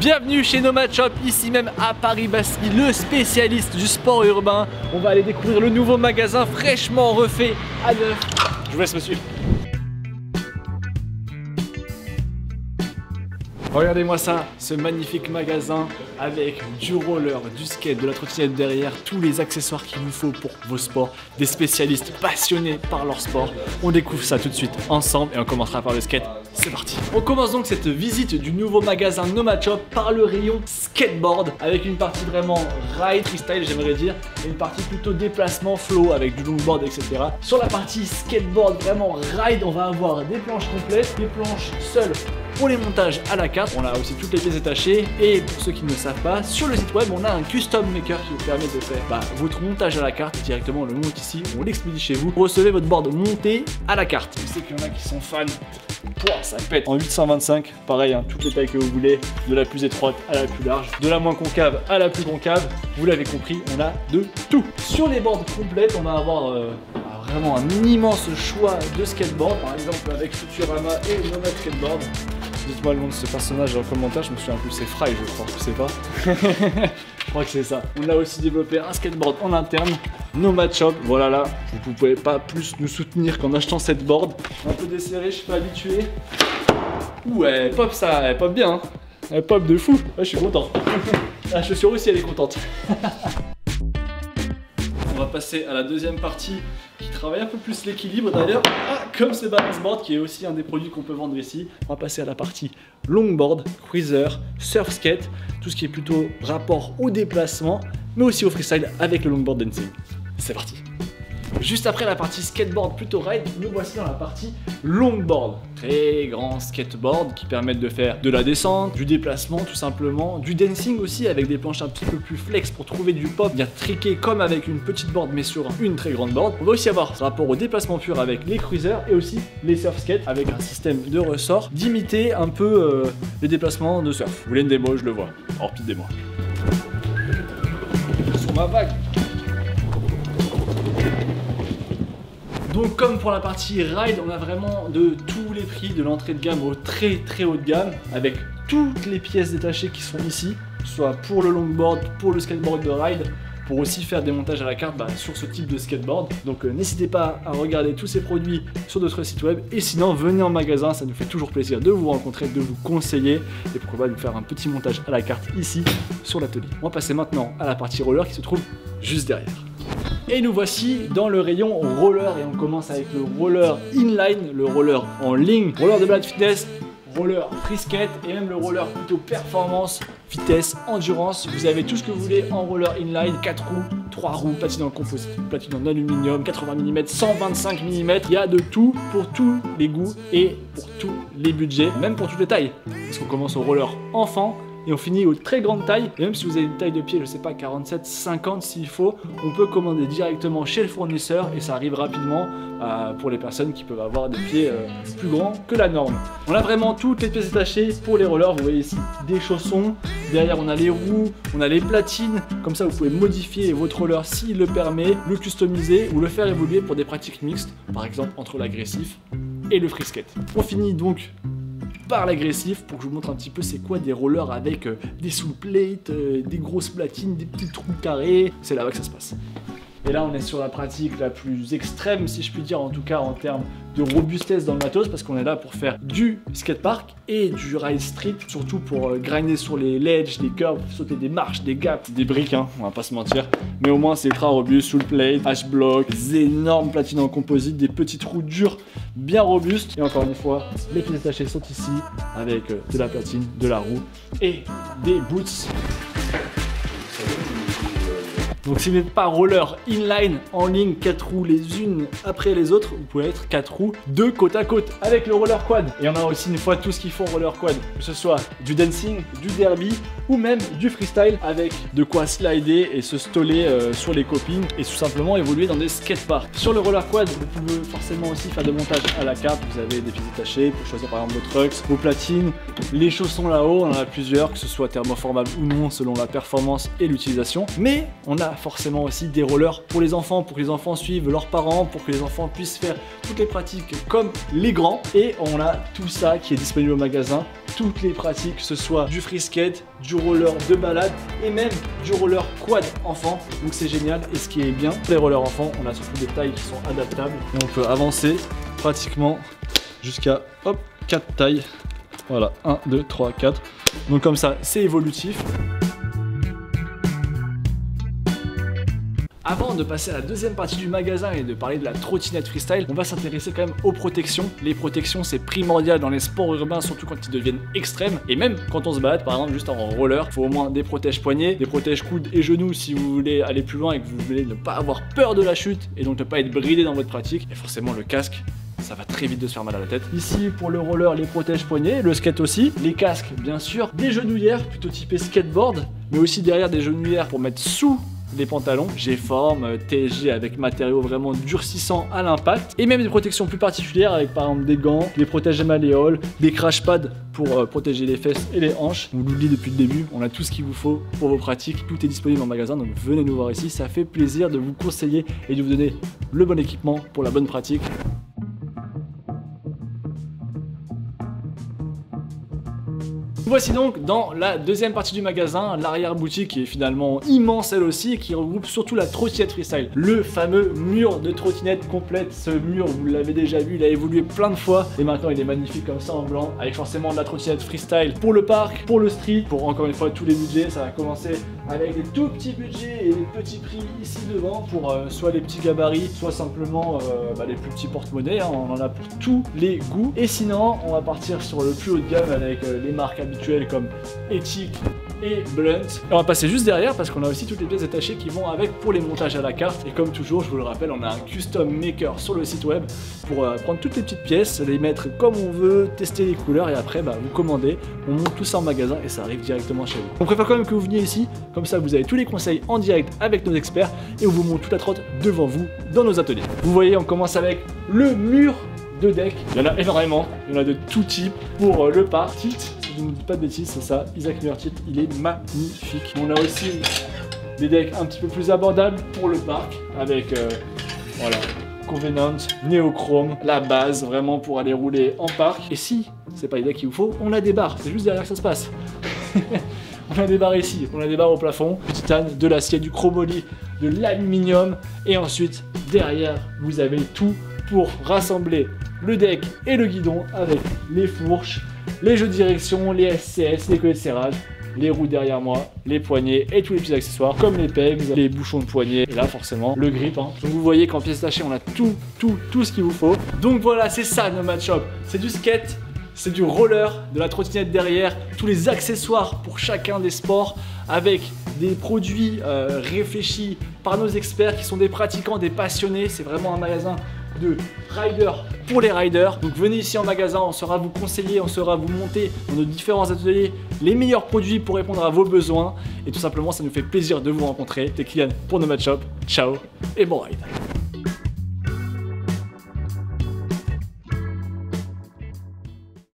Bienvenue chez Nomad Shop, ici même à Paris-Bastille, le spécialiste du sport urbain. On va aller découvrir le nouveau magasin fraîchement refait à neuf. Je vous laisse me suivre. Regardez-moi ça, ce magnifique magasin avec du roller, du skate, de la trottinette derrière, tous les accessoires qu'il vous faut pour vos sports, des spécialistes passionnés par leur sport. On découvre ça tout de suite ensemble et on commencera par le skate. C'est parti. On commence donc cette visite du nouveau magasin Nomad Shop par le rayon skateboard avec une partie vraiment ride, freestyle j'aimerais dire, et une partie plutôt déplacement, flow avec du longboard etc. Sur la partie skateboard vraiment ride, on va avoir des planches complètes, des planches seules pour les montages à la carte. On a aussi toutes les pièces détachées et pour ceux qui ne le savent pas, sur le site web on a un custom maker qui vous permet de faire votre montage à la carte directement. On le monte ici, on l'expédie chez vous. Vous recevez votre board monté à la carte. Je sais qu'il y en a qui sont fans. Pouah, ça pète en 825, pareil, hein, toutes les tailles que vous voulez, de la plus étroite à la plus large, de la moins concave à la plus concave. Vous l'avez compris, on a de tout. Sur les boards complètes, on va avoir vraiment un immense choix de skateboard, par exemple avec Futurama et Nomad Skateboard. Dites-moi le nom de ce personnage en commentaire, je me souviens plus, c'est Fry je crois, je sais pas. Je crois que c'est ça. On a aussi développé un skateboard en interne, Nomad Shop, voilà là, vous ne pouvez pas plus nous soutenir qu'en achetant cette board. Un peu desserré, je suis pas habitué. Ouh, elle pop ça, elle pop bien, hein. Elle pop de fou, je suis content. La chaussure aussi elle est contente. On va passer à la deuxième partie qui travaille un peu plus l'équilibre d'ailleurs, comme ce balance board qui est aussi un des produits qu'on peut vendre ici. On va passer à la partie longboard, cruiser, surf skate, tout ce qui est plutôt rapport au déplacement, mais aussi au freestyle avec le longboard dancing. C'est parti. Juste après la partie skateboard plutôt ride, nous voici dans la partie longboard. Très grand skateboard qui permettent de faire de la descente, du déplacement tout simplement, du dancing aussi avec des planches un petit peu plus flex pour trouver du pop, bien triqué comme avec une petite board mais sur une très grande board. On va aussi avoir ce rapport au déplacement pur avec les cruisers et aussi les surf skates avec un système de ressort d'imiter un peu les déplacements de surf. Vous voulez une démo, je le vois. Alors pitez-moi. Sur ma vague. Donc comme pour la partie ride, on a vraiment de tous les prix, de l'entrée de gamme au très haut de gamme, avec toutes les pièces détachées qui sont ici, soit pour le longboard, pour le skateboard de ride, pour aussi faire des montages à la carte sur ce type de skateboard. Donc n'hésitez pas à regarder tous ces produits sur notre site web, et sinon venez en magasin, ça nous fait toujours plaisir de vous rencontrer, de vous conseiller, et pourquoi pas nous faire un petit montage à la carte ici sur l'atelier. On va passer maintenant à la partie roller qui se trouve juste derrière. Et nous voici dans le rayon roller et on commence avec le roller inline, le roller en ligne, roller de balade fitness, roller free skate et même le roller plutôt performance, vitesse, endurance. Vous avez tout ce que vous voulez en roller inline, 4 roues, 3 roues, platine en composite, platine en aluminium, 80 mm, 125 mm. Il y a de tout pour tous les goûts et pour tous les budgets, même pour toutes les tailles. Parce qu'on commence au roller enfant et on finit aux très grandes tailles. Et même si vous avez une taille de pied, je sais pas, 47, 50 s'il faut, on peut commander directement chez le fournisseur et ça arrive rapidement pour les personnes qui peuvent avoir des pieds plus grands que la norme. On a vraiment toutes les pièces détachées pour les rollers. Vous voyez ici des chaussons, derrière on a les roues, on a les platines. Comme ça vous pouvez modifier votre roller s'il le permet, le customiser ou le faire évoluer pour des pratiques mixtes, par exemple entre l'agressif et le free skate. On finit donc par l'agressif pour que je vous montre un petit peu c'est quoi des rollers avec des soul plates, des grosses platines, des petits trous carrés. C'est là-bas que ça se passe. Et là on est sur la pratique la plus extrême si je puis dire, en tout cas en termes de robustesse dans le matos, parce qu'on est là pour faire du skatepark et du ride street, surtout pour grinder sur les ledges, des curves, sauter des marches, des gaps, des briques, hein, on va pas se mentir. Mais au moins c'est ultra robuste, soul plate, H-block, des énormes platines en composite, des petites roues dures, bien robustes. Et encore une fois, les pièces détachées sont ici avec de la platine, de la roue et des boots. Donc si vous n'êtes pas roller inline en ligne 4 roues les unes après les autres, vous pouvez être 4 roues de côte à côte avec le roller quad. Et on a aussi une fois tout ce qu'il faut en roller quad, que ce soit du dancing, du derby ou même du freestyle avec de quoi slider et se stoller sur les copings et tout simplement évoluer dans des skateparks. Sur le roller quad, vous pouvez forcément aussi faire des montages à la carte. Vous avez des pièces détachées pour choisir par exemple vos trucks, vos platines, les chaussons là-haut, on en a plusieurs, que ce soit thermoformable ou non selon la performance et l'utilisation. Mais on a forcément aussi des rollers pour les enfants, pour que les enfants suivent leurs parents, pour que les enfants puissent faire toutes les pratiques comme les grands. Et on a tout ça qui est disponible au magasin, toutes les pratiques, que ce soit du free skate, du roller de balade et même du roller quad enfant. Donc c'est génial. Et ce qui est bien, les rollers enfants, on a surtout des tailles qui sont adaptables et on peut avancer pratiquement jusqu'à 4 tailles. Voilà, 1, 2, 3, 4. Donc comme ça, c'est évolutif. Avant de passer à la deuxième partie du magasin et de parler de la trottinette freestyle, on va s'intéresser quand même aux protections. Les protections, c'est primordial dans les sports urbains, surtout quand ils deviennent extrêmes. Et même quand on se balade, par exemple, juste en roller, il faut au moins des protèges poignets, des protèges coudes et genoux si vous voulez aller plus loin et que vous voulez ne pas avoir peur de la chute et donc ne pas être bridé dans votre pratique. Et forcément, le casque, ça va très vite de se faire mal à la tête. Ici, pour le roller, les protèges poignets, le skate aussi, les casques, bien sûr, des genouillères plutôt typées skateboard, mais aussi derrière des genouillères pour mettre sous les pantalons, G-form, TSG avec matériaux vraiment durcissants à l'impact, et même des protections plus particulières avec par exemple des gants, des protèges malléoles, des crash pads pour protéger les fesses et les hanches. On l'oublie depuis le début, on a tout ce qu'il vous faut pour vos pratiques, tout est disponible en magasin, donc venez nous voir ici, ça fait plaisir de vous conseiller et de vous donner le bon équipement pour la bonne pratique. Voici donc dans la deuxième partie du magasin, l'arrière-boutique qui est finalement immense elle aussi et qui regroupe surtout la trottinette freestyle. Le fameux mur de trottinette complète, ce mur vous l'avez déjà vu, il a évolué plein de fois et maintenant il est magnifique comme ça en blanc avec forcément de la trottinette freestyle pour le parc, pour le street, pour encore une fois tous les budgets. Ça va commencer avec des tout petits budgets et des petits prix ici devant pour soit les petits gabarits, soit simplement les plus petits porte-monnaies, hein, on en a pour tous les goûts. Et sinon on va partir sur le plus haut de gamme avec les marques habituelles comme Ethic et Blunt. Et on va passer juste derrière parce qu'on a aussi toutes les pièces détachées qui vont avec pour les montages à la carte. Et comme toujours, je vous le rappelle, on a un custom maker sur le site web pour prendre toutes les petites pièces, les mettre comme on veut, tester les couleurs et après vous commandez, on monte tout ça en magasin et ça arrive directement chez vous. On préfère quand même que vous veniez ici, comme ça vous avez tous les conseils en direct avec nos experts et on vous montre toute la trotte devant vous dans nos ateliers. Vous voyez, on commence avec le mur de deck. Il y en a énormément, il y en a de tout type pour le parc. Tilt, si je ne dis pas de bêtises, c'est ça, Isaac Miller Tilt, il est magnifique. On a aussi des decks un petit peu plus abordables pour le parc avec voilà, Covenant, Néochrome, la base vraiment pour aller rouler en parc. Et si c'est pas les decks qu'il vous faut, on a des barres, c'est juste derrière que ça se passe. On a des barres ici, on a des barres au plafond, du titane, de l'acier, du chromoly, de l'aluminium et ensuite derrière vous avez tout pour rassembler le deck et le guidon avec les fourches, les jeux de direction, les SCS, les collets de serrage, les roues derrière moi, les poignets et tous les petits accessoires comme les pegs, les bouchons de poignet et là forcément le grip. Hein. Donc vous voyez qu'en pièces détachées on a tout ce qu'il vous faut. Donc voilà, c'est ça Nomad Shop, c'est du skate, c'est du roller, de la trottinette derrière, tous les accessoires pour chacun des sports avec des produits réfléchis par nos experts qui sont des pratiquants, des passionnés. C'est vraiment un magasin de riders pour les riders. Donc venez ici en magasin, on saura vous conseiller, on saura vous monter dans nos différents ateliers les meilleurs produits pour répondre à vos besoins. Et tout simplement, ça nous fait plaisir de vous rencontrer. C'était Kylian pour Nomad Shop. Ciao et bon ride.